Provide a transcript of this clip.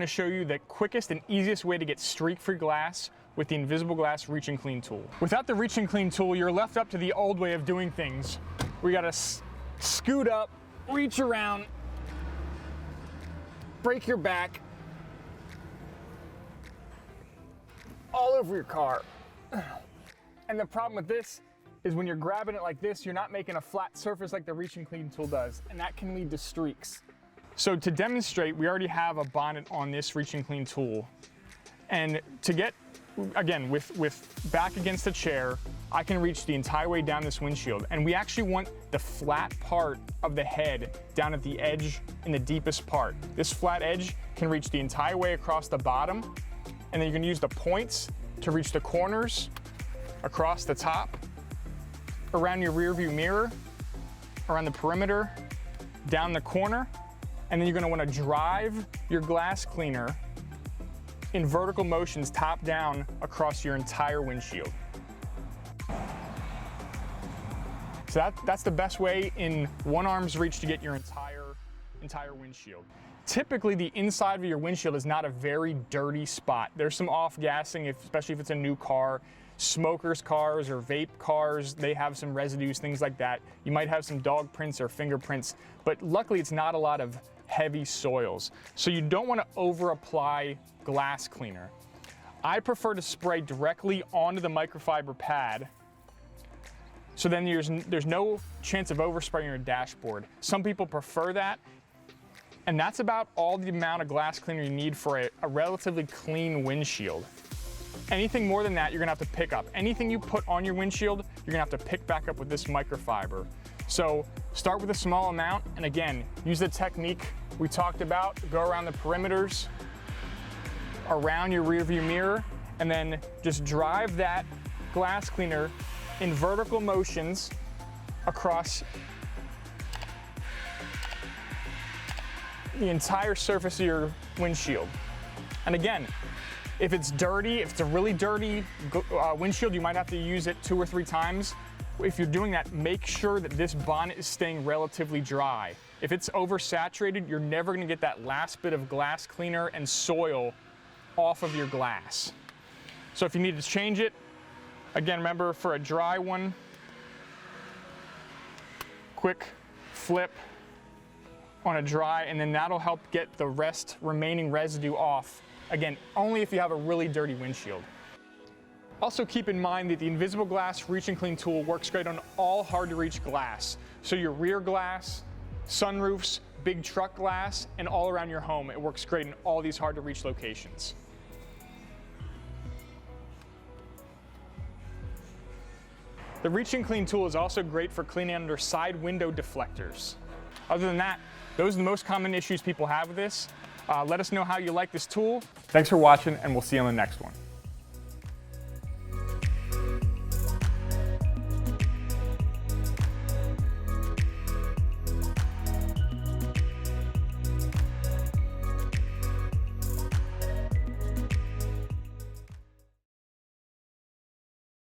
I'm going to show you the quickest and easiest way to get streak-free glass with the Invisible Glass Reach and Clean tool. Without the Reach and Clean tool, you're left up to the old way of doing things. We got to scoot up, reach around, break your back, all over your car. And the problem with this is when you're grabbing it like this, you're not making a flat surface like the Reach and Clean tool does, and that can lead to streaks. So to demonstrate, we already have a bonnet on this Reach and Clean tool. And to get, again, with back against the chair, I can reach the entire way down this windshield. And we actually want the flat part of the head down at the edge in the deepest part. This flat edge can reach the entire way across the bottom, and then you can use the points to reach the corners, across the top, around your rear view mirror, around the perimeter, down the corner. And then you're gonna wanna drive your glass cleaner in vertical motions top down across your entire windshield. So that's the best way in one arm's reach to get your entire windshield. Typically, the inside of your windshield is not a very dirty spot. There's some off-gassing, especially if it's a new car. Smokers' cars or vape cars, they have some residues, things like that. You might have some dog prints or fingerprints, but luckily it's not a lot of heavy soils. So you don't want to over-apply glass cleaner. I prefer to spray directly onto the microfiber pad, so then there's no chance of overspraying your dashboard. Some people prefer that, and that's about all the amount of glass cleaner you need for a relatively clean windshield. Anything more than that, you're gonna have to pick up. Anything you put on your windshield, you're gonna have to pick back up with this microfiber. So start with a small amount, and again, use the technique we talked about. Go around the perimeters, around your rear view mirror, and then just drive that glass cleaner in vertical motions across the entire surface of your windshield. And again, if it's dirty, if it's a really dirty windshield, you might have to use it 2 or 3 times. If you're doing that, make sure that this bonnet is staying relatively dry. If it's oversaturated, you're never gonna get that last bit of glass cleaner and soil off of your glass. So if you need to change it, again, remember for a dry one, quick flip on a dry, and then that'll help get the remaining residue off. Again, only if you have a really dirty windshield. Also keep in mind that the Invisible Glass Reach and Clean tool works great on all hard to reach glass. So your rear glass, sunroofs, big truck glass, and all around your home. It works great in all these hard to reach locations. The Reach and Clean tool is also great for cleaning under side window deflectors. Other than that, those are the most common issues people have with this. Let us know how you like this tool. Thanks for watching, and we'll see you on the next one.